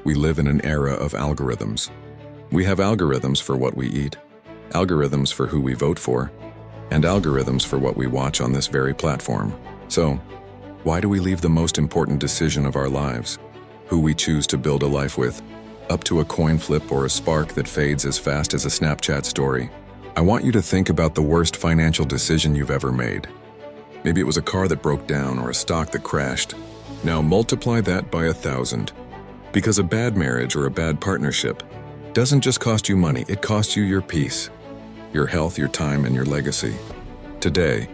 We live in an era of algorithms. We have algorithms for what we eat, algorithms for who we vote for, and algorithms for what we watch on this very platform. So, why do we leave the most important decision of our lives, who we choose to build a life with, up to a coin flip or a spark that fades as fast as a Snapchat story? I want you to think about the worst financial decision you've ever made. Maybe it was a car that broke down or a stock that crashed. Now multiply that by 1,000. Because a bad marriage or a bad partnership doesn't just cost you money, it costs you your peace, your health, your time, and your legacy. Today,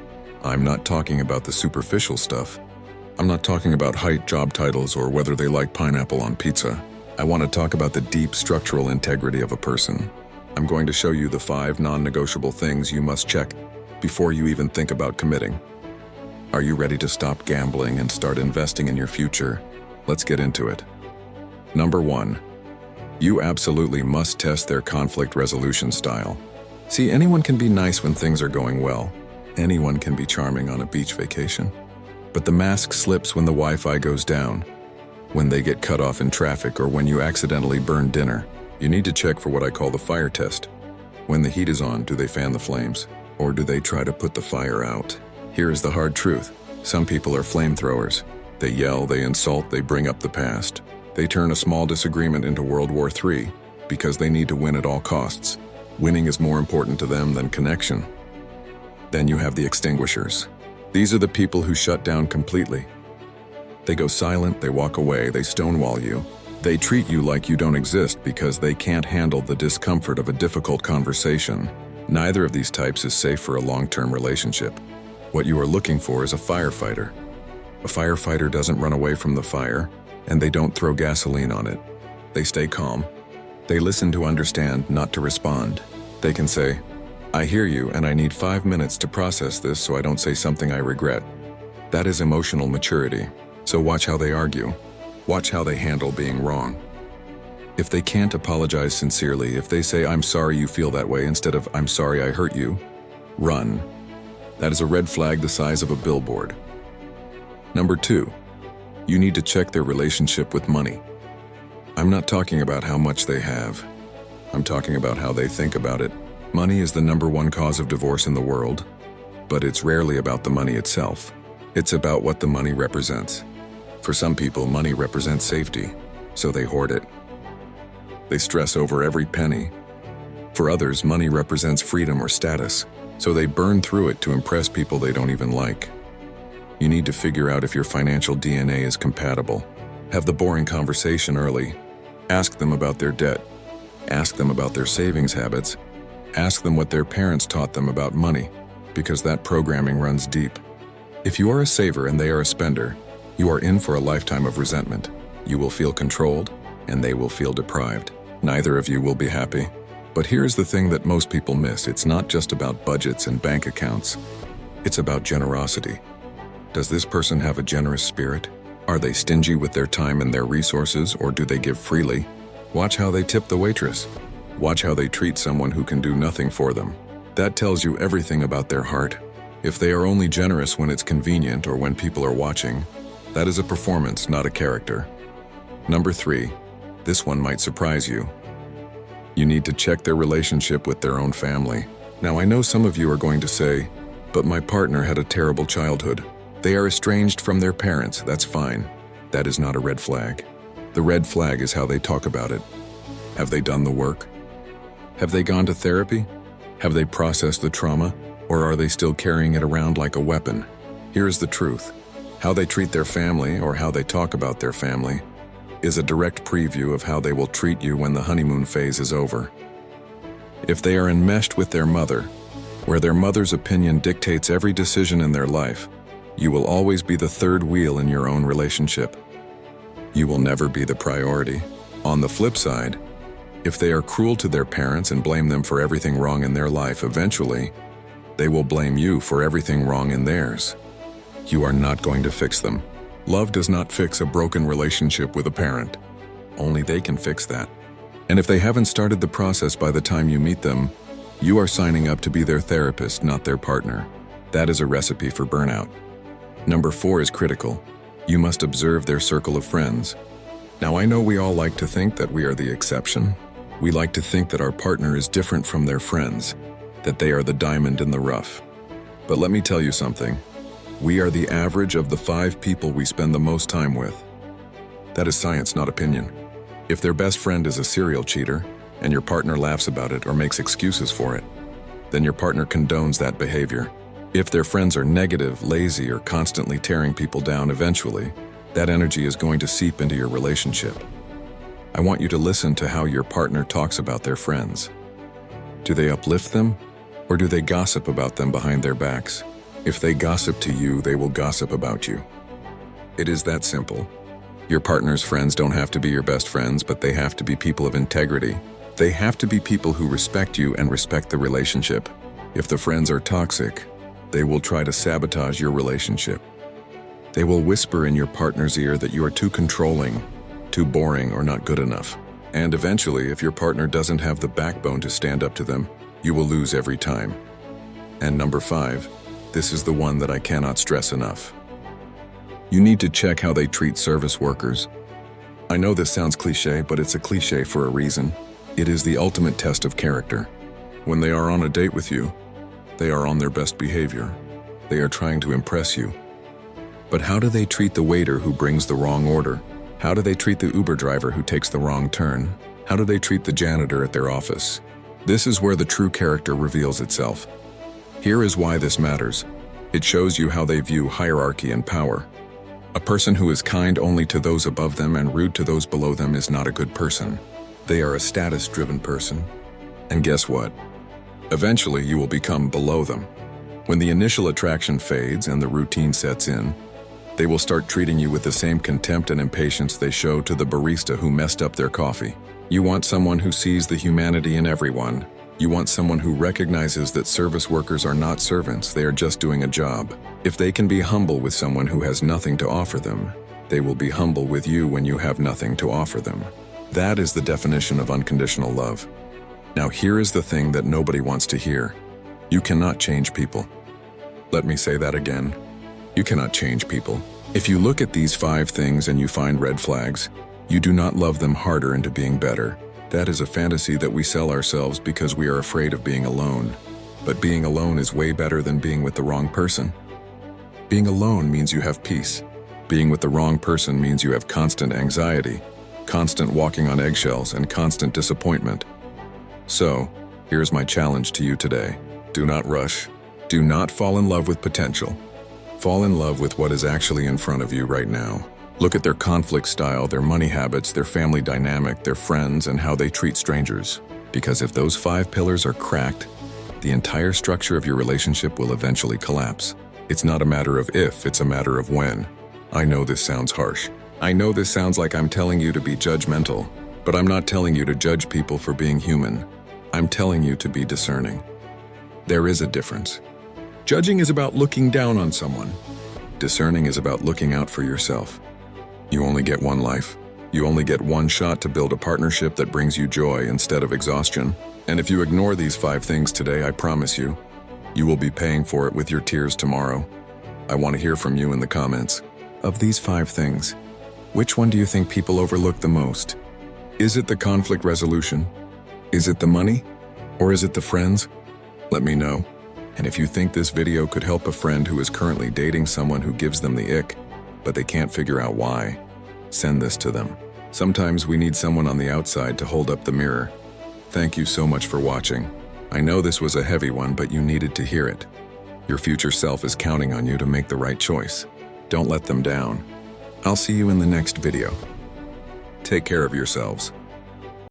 I'm not talking about the superficial stuff. I'm not talking about height, job titles, or whether they like pineapple on pizza. I want to talk about the deep structural integrity of a person. I'm going to show you the 5 non-negotiable things you must check before you even think about committing. Are you ready to stop gambling and start investing in your future? Let's get into it. Number 1. You absolutely must test their conflict resolution style. See, anyone can be nice when things are going well. Anyone can be charming on a beach vacation. But the mask slips when the Wi-Fi goes down, when they get cut off in traffic, or when you accidentally burn dinner. You need to check for what I call the fire test. When the heat is on, do they fan the flames? Or do they try to put the fire out? Here is the hard truth. Some people are flamethrowers. They yell, they insult, they bring up the past. They turn a small disagreement into World War III because they need to win at all costs. Winning is more important to them than connection. Then you have the extinguishers. These are the people who shut down completely. They go silent, they walk away, they stonewall you. They treat you like you don't exist because they can't handle the discomfort of a difficult conversation. Neither of these types is safe for a long-term relationship. What you are looking for is a firefighter. A firefighter doesn't run away from the fire, and they don't throw gasoline on it. They stay calm. They listen to understand, not to respond. They can say, "I hear you, and I need 5 minutes to process this so I don't say something I regret." That is emotional maturity. So watch how they argue. Watch how they handle being wrong. If they can't apologize sincerely, if they say, "I'm sorry you feel that way," instead of "I'm sorry I hurt you," run. That is a red flag the size of a billboard. Number 2. You need to check their relationship with money. I'm not talking about how much they have. I'm talking about how they think about it. Money is the #1 cause of divorce in the world, but it's rarely about the money itself. It's about what the money represents. For some people, money represents safety, so they hoard it. They stress over every penny. For others, money represents freedom or status, so they burn through it to impress people they don't even like. You need to figure out if your financial DNA is compatible. Have the boring conversation early. Ask them about their debt. Ask them about their savings habits. Ask them what their parents taught them about money, because that programming runs deep. If you are a saver and they are a spender, you are in for a lifetime of resentment. You will feel controlled, and they will feel deprived. Neither of you will be happy. But here's the thing that most people miss. It's not just about budgets and bank accounts. It's about generosity. Does this person have a generous spirit? Are they stingy with their time and their resources, or do they give freely? Watch how they tip the waitress. Watch how they treat someone who can do nothing for them. That tells you everything about their heart. If they are only generous when it's convenient or when people are watching, that is a performance, not a character. Number 3. This one might surprise you. You need to check their relationship with their own family. Now, I know some of you are going to say, "But my partner had a terrible childhood." They are estranged from their parents, that's fine. That is not a red flag. The red flag is how they talk about it. Have they done the work? Have they gone to therapy? Have they processed the trauma? Or are they still carrying it around like a weapon? Here is the truth. How they treat their family, or how they talk about their family, is a direct preview of how they will treat you when the honeymoon phase is over. If they are enmeshed with their mother, where their mother's opinion dictates every decision in their life, you will always be the third wheel in your own relationship. You will never be the priority. On the flip side, if they are cruel to their parents and blame them for everything wrong in their life, eventually, they will blame you for everything wrong in theirs. You are not going to fix them. Love does not fix a broken relationship with a parent. Only they can fix that. And if they haven't started the process by the time you meet them, you are signing up to be their therapist, not their partner. That is a recipe for burnout. Number 4 is critical. You must observe their circle of friends. Now, I know we all like to think that we are the exception. We like to think that our partner is different from their friends, that they are the diamond in the rough. But let me tell you something. We are the average of the 5 people we spend the most time with. That is science, not opinion. If their best friend is a serial cheater, and your partner laughs about it or makes excuses for it, then your partner condones that behavior. If their friends are negative, lazy, or constantly tearing people down, eventually, that energy is going to seep into your relationship. I want you to listen to how your partner talks about their friends. Do they uplift them, or do they gossip about them behind their backs? If they gossip to you, they will gossip about you. It is that simple. Your partner's friends don't have to be your best friends, but they have to be people of integrity. They have to be people who respect you and respect the relationship. If the friends are toxic, they will try to sabotage your relationship. They will whisper in your partner's ear that you are too controlling, too boring, or not good enough. And eventually, if your partner doesn't have the backbone to stand up to them, you will lose every time. And number 5, this is the one that I cannot stress enough. You need to check how they treat service workers. I know this sounds cliche, but it's a cliche for a reason. It is the ultimate test of character. When they are on a date with you, they are on their best behavior. They are trying to impress you. But how do they treat the waiter who brings the wrong order? How do they treat the Uber driver who takes the wrong turn? How do they treat the janitor at their office? This is where the true character reveals itself. Here is why this matters. It shows you how they view hierarchy and power. A person who is kind only to those above them and rude to those below them is not a good person. They are a status-driven person. And guess what? Eventually, you will become below them. When the initial attraction fades and the routine sets in, they will start treating you with the same contempt and impatience they show to the barista who messed up their coffee. You want someone who sees the humanity in everyone. You want someone who recognizes that service workers are not servants, they are just doing a job. If they can be humble with someone who has nothing to offer them, they will be humble with you when you have nothing to offer them. That is the definition of unconditional love. Now here is the thing that nobody wants to hear. You cannot change people. Let me say that again. You cannot change people. If you look at these 5 things and you find red flags, you do not love them harder into being better. That is a fantasy that we sell ourselves because we are afraid of being alone. But being alone is way better than being with the wrong person. Being alone means you have peace. Being with the wrong person means you have constant anxiety, constant walking on eggshells, and constant disappointment. So, here's my challenge to you today. Do not rush. Do not fall in love with potential. Fall in love with what is actually in front of you right now. Look at their conflict style, their money habits, their family dynamic, their friends, and how they treat strangers. Because if those 5 pillars are cracked, the entire structure of your relationship will eventually collapse. It's not a matter of if, it's a matter of when. I know this sounds harsh. I know this sounds like I'm telling you to be judgmental, but I'm not telling you to judge people for being human. I'm telling you to be discerning. There is a difference. Judging is about looking down on someone. Discerning is about looking out for yourself. You only get one life. You only get one shot to build a partnership that brings you joy instead of exhaustion. And if you ignore these 5 things today, I promise you, you will be paying for it with your tears tomorrow. I want to hear from you in the comments. Of these 5 things, which one do you think people overlook the most? Is it the conflict resolution? Is it the money? Or is it the friends? Let me know. And if you think this video could help a friend who is currently dating someone who gives them the ick, but they can't figure out why, send this to them. Sometimes we need someone on the outside to hold up the mirror. Thank you so much for watching. I know this was a heavy one, but you needed to hear it. Your future self is counting on you to make the right choice. Don't let them down. I'll see you in the next video. Take care of yourselves.